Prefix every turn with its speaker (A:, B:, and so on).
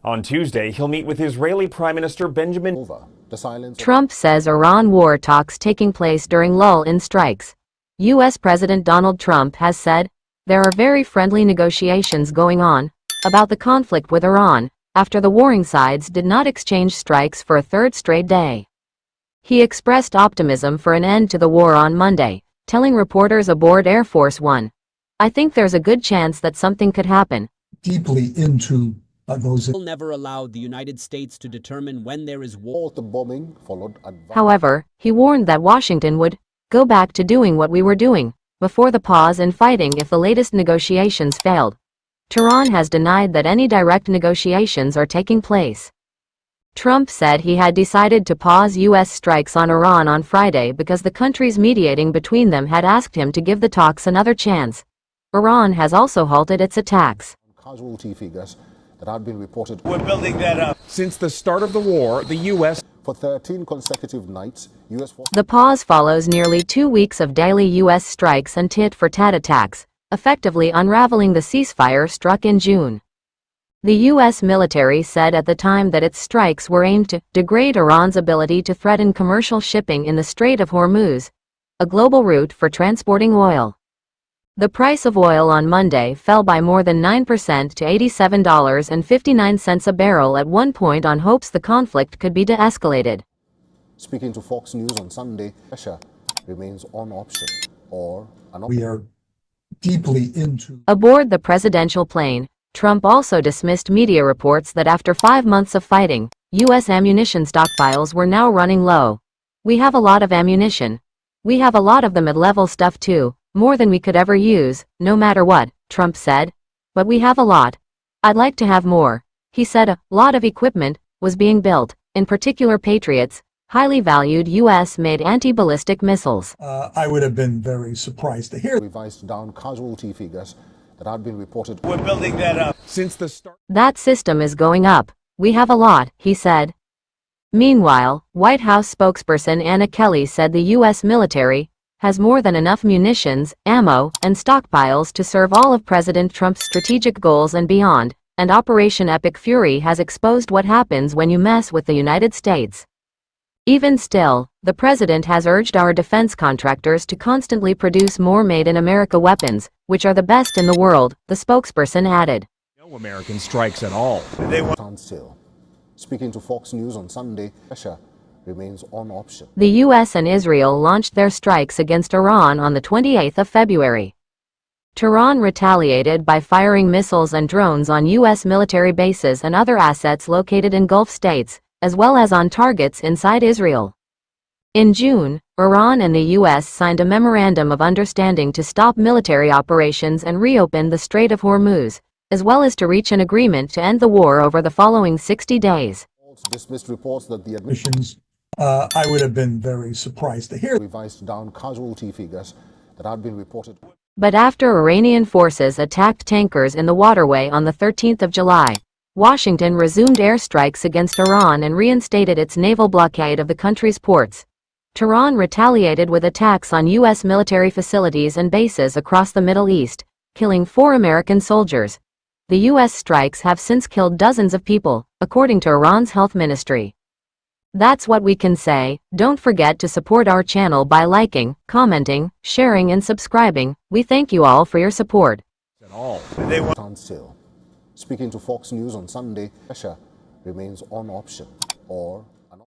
A: On Tuesday, he'll meet with Israeli Prime Minister Benjamin.
B: Trump says Iran war talks taking place during lull in strikes. U.S. President Donald Trump has said, there are very friendly negotiations going on about the conflict with Iran, after the warring sides did not exchange strikes for a third straight day. He expressed optimism for an end to the war on Monday, telling reporters aboard Air Force One, "I think there's a good chance that something could happen."
C: Deeply into those.
D: Never allowed the United States to determine when there is war.
E: The bombing followed.
B: However, he warned that Washington would go back to doing what we were doing before the pause in fighting if the latest negotiations failed. Tehran has denied that any direct negotiations are taking place. Trump said he had decided to pause U.S. strikes on Iran on Friday because the countries mediating between them had asked him to give the talks another chance. Iran has also halted its attacks.
E: Casualty figures that had been reported.
A: We're building that up. Since the start of the war, the U.S.
E: For 13 consecutive nights, U.S. forces.
B: The pause follows nearly 2 weeks of daily U.S. strikes and tit-for-tat attacks, effectively unraveling the ceasefire struck in June. The U.S. military said at the time that its strikes were aimed to degrade Iran's ability to threaten commercial shipping in the Strait of Hormuz, a global route for transporting oil. The price of oil on Monday fell by more than 9% to $87.59 a barrel at one point on hopes the conflict could be de-escalated.
E: Speaking to Fox News on Sunday, Russia remains on option or an
C: We are deeply into.
B: Aboard the presidential plane, Trump also dismissed media reports that after 5 months of fighting, U.S. ammunition stockpiles were now running low. "We have a lot of ammunition. We have a lot of the mid-level stuff too. More than we could ever use, no matter what," Trump said. "But we have a lot. I'd like to have more." He said a lot of equipment was being built, in particular Patriots, highly valued U.S.-made anti-ballistic missiles.
C: I would have been very surprised to hear.
E: revised down casualty figures that had been reported.
A: We're building that up. Since the start.
B: That system is going up. We have a lot, he said. Meanwhile, White House spokesperson Anna Kelly said the U.S. military has more than enough munitions, ammo, and stockpiles to serve all of President Trump's strategic goals and beyond, and Operation Epic Fury has exposed what happens when you mess with the United States. Even still, the president has urged our defense contractors to constantly produce more made-in-America weapons, which are the best in the world, the spokesperson added.
A: No American strikes at all.
E: Still. Speaking to Fox News on Sunday, Russia remains on option.
B: The U.S. and Israel launched their strikes against Iran on the 28th of February. Tehran retaliated by firing missiles and drones on U.S. military bases and other assets located in Gulf states, as well as on targets inside Israel. In June, Iran and the U.S. signed a memorandum of understanding to stop military operations and reopen the Strait of Hormuz, as well as to reach an agreement to end the war over the following 60 days.
E: Dismissed reports that the
C: Missions. I would have been very surprised to hear.
E: revised down casualty figures that had been reported.
B: But after Iranian forces attacked tankers in the waterway on the 13th of July, Washington resumed airstrikes against Iran and reinstated its naval blockade of the country's ports. Tehran retaliated with attacks on U.S. military facilities and bases across the Middle East, killing 4 American soldiers. The U.S. strikes have since killed dozens of people, according to Iran's health ministry. That's what we can say. Don't forget to support our channel by liking, commenting, sharing and subscribing. We thank you all for your support.
A: At all.
E: Stand still. Speaking to Fox News on Sunday, Russia remains on option or